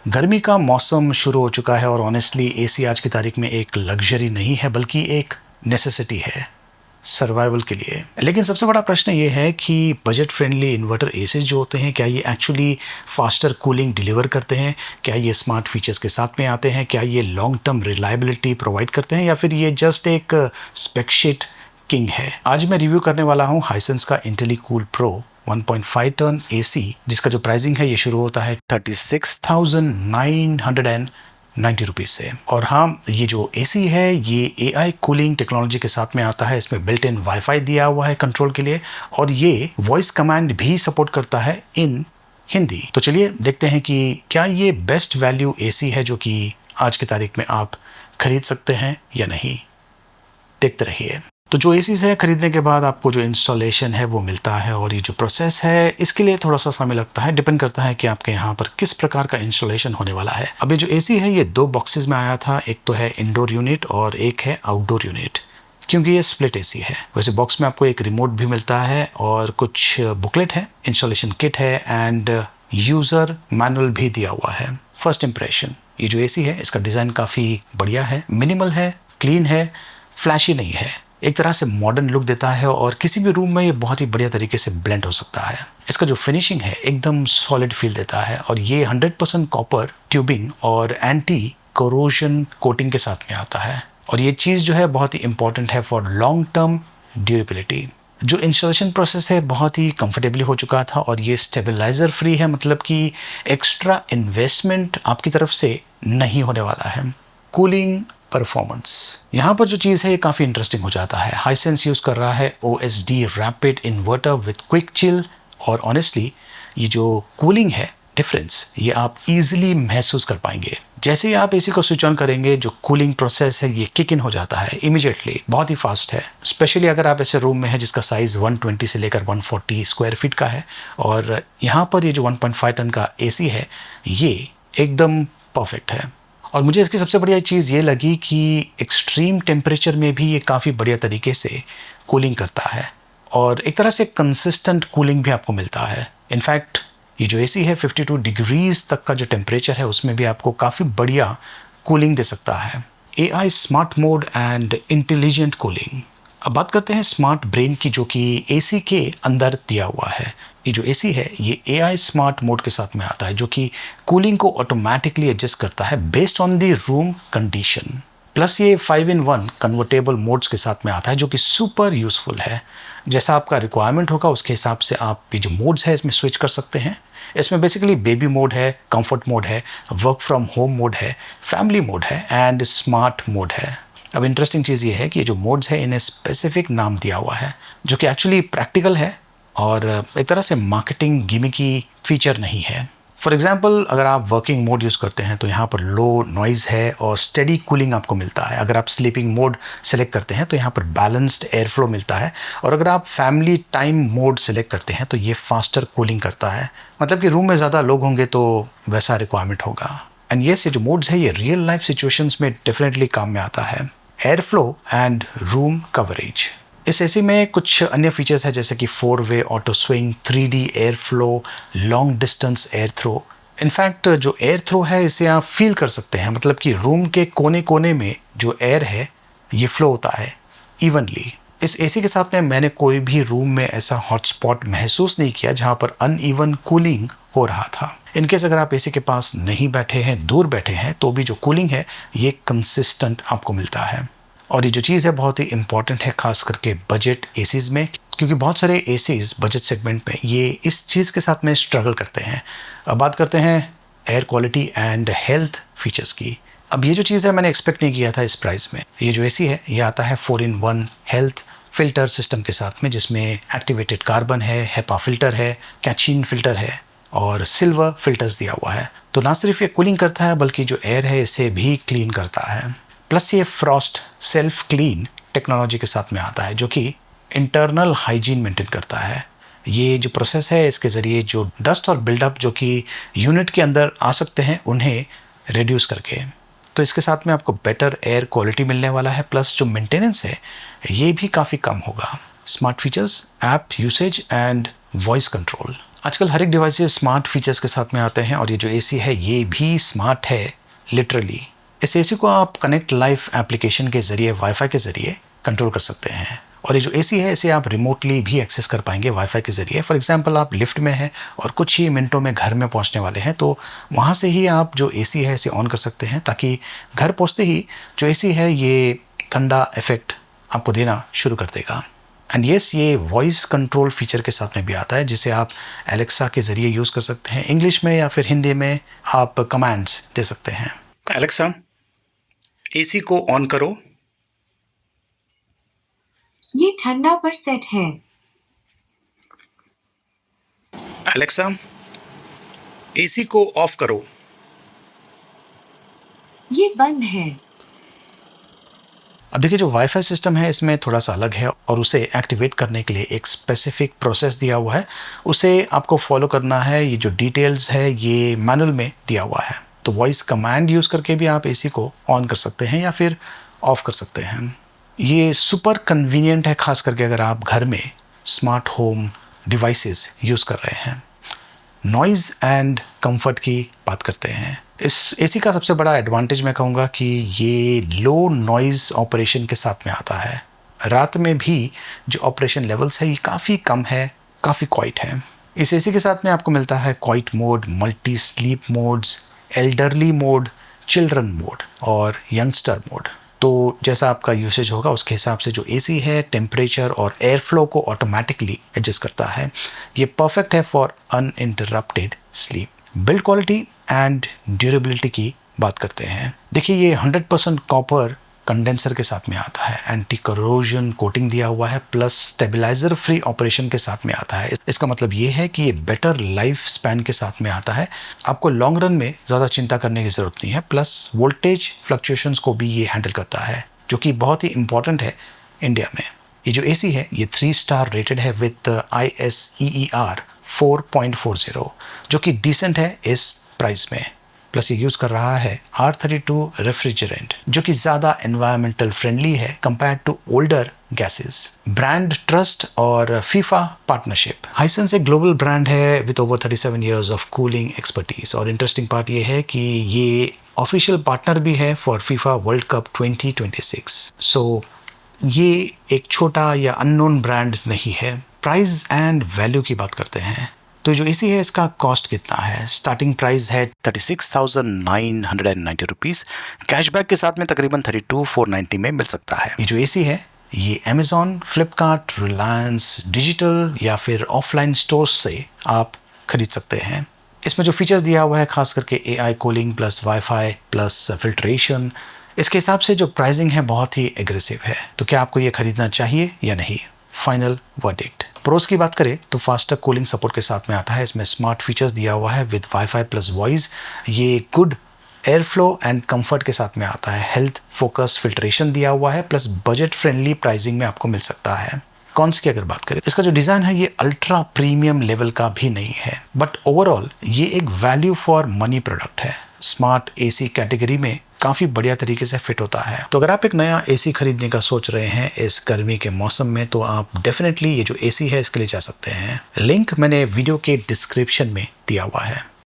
गर्मी का मौसम शुरू हो चुका है और ऑनेस्टली एसी आज की तारीख में एक लग्जरी नहीं है बल्कि एक नेसेसिटी है सर्वाइवल के लिए। लेकिन सबसे बड़ा प्रश्न ये है कि बजट फ्रेंडली इन्वर्टर एसी जो होते हैं क्या ये एक्चुअली फास्टर कूलिंग डिलीवर करते हैं, क्या ये स्मार्ट फीचर्स के साथ में आते हैं, क्या ये लॉन्ग टर्म रिलायबिलिटी प्रोवाइड करते हैं या फिर ये जस्ट एक स्पेकशीट किंग है। आज मैं रिव्यू करने वाला हूँ हाइसेंस का इंटेलीकूल प्रो 1.5 टन एसी जिसका जो प्राइसिंग है ये शुरू होता है 36,990 रुपीज़ से। और हाँ, ये जो एसी है ये एआई कूलिंग टेक्नोलॉजी के साथ में आता है। इसमें बिल्ट इन वाईफाई दिया हुआ है कंट्रोल के लिए और ये वॉइस कमांड भी सपोर्ट करता है इन हिंदी। तो चलिए देखते हैं कि क्या ये बेस्ट वैल्यू एसी है जो कि आज की तारीख में आप खरीद सकते हैं या नहीं। देखते रहिए। तो जो एसीज है खरीदने के बाद आपको जो इंस्टॉलेशन है वो मिलता है और ये जो प्रोसेस है इसके लिए थोड़ा सा समय लगता है। डिपेंड करता है कि आपके यहाँ पर किस प्रकार का इंस्टॉलेशन होने वाला है। अब ये जो एसी है ये 2 बॉक्सेस में आया था, एक तो है इंडोर यूनिट और एक है आउटडोर यूनिट, क्योंकि ये स्प्लिट एसी है। वैसे बॉक्स में आपको एक रिमोट भी मिलता है और कुछ बुकलेट है, इंस्टॉलेशन किट है एंड यूजर मैनुअल भी दिया हुआ है। फर्स्ट इंप्रेशन, ये जो एसी है इसका डिज़ाइन काफ़ी बढ़िया है, मिनिमल है, क्लीन है, फ्लैशी नहीं है, एक तरह से मॉडर्न लुक देता है और किसी भी रूम में ये बहुत ही बढ़िया तरीके से ब्लेंड हो सकता है। इसका जो फिनिशिंग है एकदम सॉलिड फील देता है और ये 100% कॉपर ट्यूबिंग और एंटी कोरोजन कोटिंग के साथ में आता है और ये चीज़ जो है बहुत ही इंपॉर्टेंट है फॉर लॉन्ग टर्म ड्यूरेबिलिटी। जो इंस्टॉलेशन प्रोसेस है बहुत ही कंफर्टेबली हो चुका था और ये स्टेबलाइजर फ्री है, मतलब कि एक्स्ट्रा इन्वेस्टमेंट आपकी तरफ से नहीं होने वाला है। कूलिंग परफॉर्मेंस, यहाँ पर जो चीज़ है ये काफ़ी इंटरेस्टिंग हो जाता है। हाइसेंस यूज़ कर रहा है OSD rapid inverter with quick chill और ऑनेस्टली ये जो कूलिंग है डिफरेंस ये आप इजीली महसूस कर पाएंगे। जैसे ही आप एसी को स्विच ऑन करेंगे जो कूलिंग प्रोसेस है ये किक इन हो जाता है इमीडिएटली, बहुत ही फास्ट है। स्पेशली अगर आप ऐसे रूम में है जिसका साइज़ 120 से लेकर 140 स्क्वायर फीट का है और यहाँ पर ये जो 1.5 टन का एसी है ये एकदम परफेक्ट है। और मुझे इसकी सबसे बढ़िया चीज़ ये लगी कि एक्सट्रीम टेम्परेचर में भी ये काफ़ी बढ़िया तरीके से कूलिंग करता है और एक तरह से कंसिस्टेंट कूलिंग भी आपको मिलता है। इनफैक्ट ये जो एसी है 52 डिग्रीज तक का जो टेम्परेचर है उसमें भी आपको काफ़ी बढ़िया कूलिंग दे सकता है। AI smart mode and intelligent cooling. अब बात करते हैं स्मार्ट ब्रेन की जो कि एसी के अंदर दिया हुआ है। ये जो एसी है ये AI स्मार्ट मोड के साथ में आता है जो कि कूलिंग को ऑटोमेटिकली एडजस्ट करता है based on the room condition. Plus ये 5-in-1 कन्वर्टेबल मोड्स के साथ में आता है जो कि सुपर यूज़फुल है। जैसा आपका रिक्वायरमेंट होगा उसके हिसाब से आप ये जो मोड्स है इसमें स्विच कर सकते हैं। इसमें बेसिकली बेबी मोड है, कंफर्ट मोड है, वर्क फ्रॉम होम मोड है, फैमिली मोड है एंड स्मार्ट मोड है। अब इंटरेस्टिंग चीज़ ये है कि ये जो मोड्स है इन्हें स्पेसिफिक नाम दिया हुआ है जो कि एक्चुअली प्रैक्टिकल है और एक तरह से मार्केटिंग गिमिकी फीचर नहीं है। फॉर एग्जांपल अगर आप वर्किंग मोड यूज़ करते हैं तो यहाँ पर लो नॉइज़ है और स्टेडी कूलिंग आपको मिलता है। अगर आप स्लीपिंग मोड सेलेक्ट करते हैं तो यहाँ पर बैलेंस्ड एयर फ्लो मिलता है और अगर आप फैमिली टाइम मोड सेलेक्ट करते हैं तो ये फास्टर कूलिंग करता है, मतलब कि रूम में ज़्यादा लोग होंगे तो वैसा रिक्वायरमेंट होगा। एंड ये जो मोड्स है ये रियल लाइफ सिचुएशंस में डेफिनेटली काम में आता है। Air flow and room coverage, इस एसी में कुछ अन्य फीचर्स है जैसे कि 4-वे auto swing, 3D air flow, long distance air throw. In fact जो एयर थ्रो है इसे आप फील कर सकते हैं, मतलब कि रूम के कोने कोने में जो एयर है ये फ्लो होता है इवनली। इस एसी के साथ में मैंने कोई भी रूम में ऐसा हॉटस्पॉट महसूस नहीं किया जहाँ पर अनइवन कूलिंग हो रहा था। इनकेस अगर आप एसी के पास नहीं बैठे हैं, दूर बैठे हैं, तो भी जो कूलिंग है ये कंसिस्टेंट आपको मिलता है। और ये जो चीज़ है बहुत ही इंपॉर्टेंट है खास करके बजट एसीज़ में, क्योंकि बहुत सारे एसीज़ बजट सेगमेंट में ये इस चीज़ के साथ में स्ट्रगल करते हैं। अब बात करते हैं air quality and health features की। अब ये जो चीज़ है मैंने एक्सपेक्ट नहीं किया था इस प्राइस में। ये जो एसी है ये आता है 4-in-1 हेल्थ फिल्टर सिस्टम के साथ में जिसमें एक्टिवेटेड कार्बन है, हेपा फिल्टर है, कैचीन फिल्टर है और सिल्वर फिल्टर्स दिया हुआ है। तो ना सिर्फ ये कूलिंग करता है बल्कि जो एयर है इसे भी क्लीन करता है। प्लस ये फ्रॉस्ट सेल्फ क्लीन टेक्नोलॉजी के साथ में आता है जो कि इंटरनल हाइजीन मेंटेन करता है। ये जो प्रोसेस है इसके ज़रिए जो डस्ट और बिल्डअप जो कि यूनिट के अंदर आ सकते हैं उन्हें रिड्यूस करके, तो इसके साथ में आपको बेटर एयर क्वालिटी मिलने वाला है। प्लस जो मेंटेनेंस है ये भी काफ़ी कम होगा। Smart features, app usage and voice control. आजकल हर एक डिवाइसेस स्मार्ट फीचर्स के साथ में आते हैं और ये जो एसी है ये भी स्मार्ट है लिटरली। इस एसी को आप कनेक्ट लाइव एप्लीकेशन के ज़रिए वाईफाई के ज़रिए कंट्रोल कर सकते हैं और ये जो एसी है इसे आप रिमोटली भी एक्सेस कर पाएंगे वाईफाई के ज़रिए। फॉर एग्जांपल आप लिफ्ट में हैं और कुछ ही मिनटों में घर में पहुंचने वाले हैं तो वहां से ही आप जो एसी है इसे ऑन कर सकते हैं ताकि घर पहुंचते ही जो एसी है ये ठंडा इफेक्ट आपको देना शुरू कर देगा। एंड येस, ये वॉइस कंट्रोल फीचर के साथ में भी आता है जिसे आप एलेक्सा के ज़रिए यूज़ कर सकते हैं। इंग्लिश में या फिर हिंदी में आप कमांड्स दे सकते हैं। एलेक्सा, एसी को ऑन करो। ये ठंडा पर सेट है। एलेक्सा, एसी को ऑफ करो। ये बंद है। अब देखिए जो वाईफाई सिस्टम है इसमें थोड़ा सा अलग है और उसे एक्टिवेट करने के लिए एक स्पेसिफिक प्रोसेस दिया हुआ है, उसे आपको फॉलो करना है। ये जो डिटेल्स है ये मैनुअल में दिया हुआ है। तो वॉइस कमांड यूज़ करके भी आप एसी को ऑन कर सकते हैं या फिर ऑफ कर सकते हैं। ये सुपर कन्वीनियंट है, खास करके अगर आप घर में स्मार्ट होम डिवाइसेस यूज़ कर रहे हैं। नॉइज़ एंड कंफर्ट की बात करते हैं। इस एसी का सबसे बड़ा एडवांटेज मैं कहूँगा कि ये लो नॉइज़ ऑपरेशन के साथ में आता है। रात में भी जो ऑपरेशन लेवल्स है ये काफ़ी कम है, काफ़ी क्वाइट है। इस एसी के साथ में आपको मिलता है quite mode, multi sleep modes, elderly mode, children mode और यंगस्टर मोड। तो जैसा आपका यूसेज होगा उसके हिसाब से जो एसी है टेम्परेचर और एयर फ्लो को ऑटोमेटिकली एडजस्ट करता है। ये परफेक्ट है for uninterrupted sleep. Build quality and durability की बात करते हैं। देखिए ये 100% कॉपर कंडेंसर के साथ में आता है, एंटी करोजन कोटिंग दिया हुआ है, प्लस स्टेबलाइजर फ्री ऑपरेशन के साथ में आता है। इसका मतलब ये है कि ये बेटर लाइफ स्पैन के साथ में आता है। आपको लॉन्ग रन में ज़्यादा चिंता करने की ज़रूरत नहीं है। प्लस वोल्टेज फ्लक्चुएशंस को भी ये हैंडल करता है जो कि बहुत ही इंपॉर्टेंट है इंडिया में। ये जो एसी है ये 3 स्टार रेटेड है विथ ISEER 4.40 जो कि डिसेंट है इस प्राइस में। प्लस ये यूज़ कर रहा है R32 रेफ्रिजरेंट जो कि ज़्यादा एनवायरमेंटल फ्रेंडली है compare to older gases. Brand trust और फीफा पार्टनरशिप। हाइसेंस एक ग्लोबल ब्रांड है with over 37 years of cooling expertise और इंटरेस्टिंग पार्ट ये है कि ये ऑफिशियल पार्टनर भी है for FIFA world cup 2026। So ये एक छोटा या अननोन ब्रांड नहीं है। प्राइस एंड वैल्यू की बात करते हैं तो जो एसी है इसका कॉस्ट कितना है। स्टार्टिंग प्राइस है 36,990 रुपीज़। कैशबैक के साथ में तकरीबन 32,490 में मिल सकता है। ये जो एसी है ये अमेज़ॉन, फ्लिपकार्ट, रिलायंस डिजिटल या फिर ऑफलाइन स्टोर्स से आप खरीद सकते हैं। इसमें जो फीचर्स दिया हुआ है खास करके AI cooling plus wifi plus filtration, इसके हिसाब से जो प्राइसिंग है बहुत ही एग्रेसिव है। तो क्या आपको ये खरीदना चाहिए या नहीं? Final verdict. प्रोस की बात करें तो फास्टर कूलिंग सपोर्ट के साथ में आता है। इसमें स्मार्ट फीचर्स दिया हुआ है विद वाईफाई प्लस वॉइस। ये good air flow and comfort के साथ में आता है। हेल्थ फोकस फिल्ट्रेशन दिया हुआ है प्लस बजट फ्रेंडली प्राइसिंग में आपको मिल सकता है। कॉन्स की अगर बात करें इसका जो डिज़ाइन है ये अल्ट्रा प्रीमियम लेवल का भी नहीं है, बट ओवरऑल ये एक वैल्यू फॉर मनी प्रोडक्ट है। स्मार्ट एसी कैटेगरी में काफ़ी बढ़िया तरीके से फिट होता है। तो अगर आप एक नया एसी खरीदने का सोच रहे हैं इस गर्मी के मौसम में तो आप डेफिनेटली ये जो एसी है इसके लिए जा सकते हैं। लिंक मैंने वीडियो के डिस्क्रिप्शन में दिया हुआ है।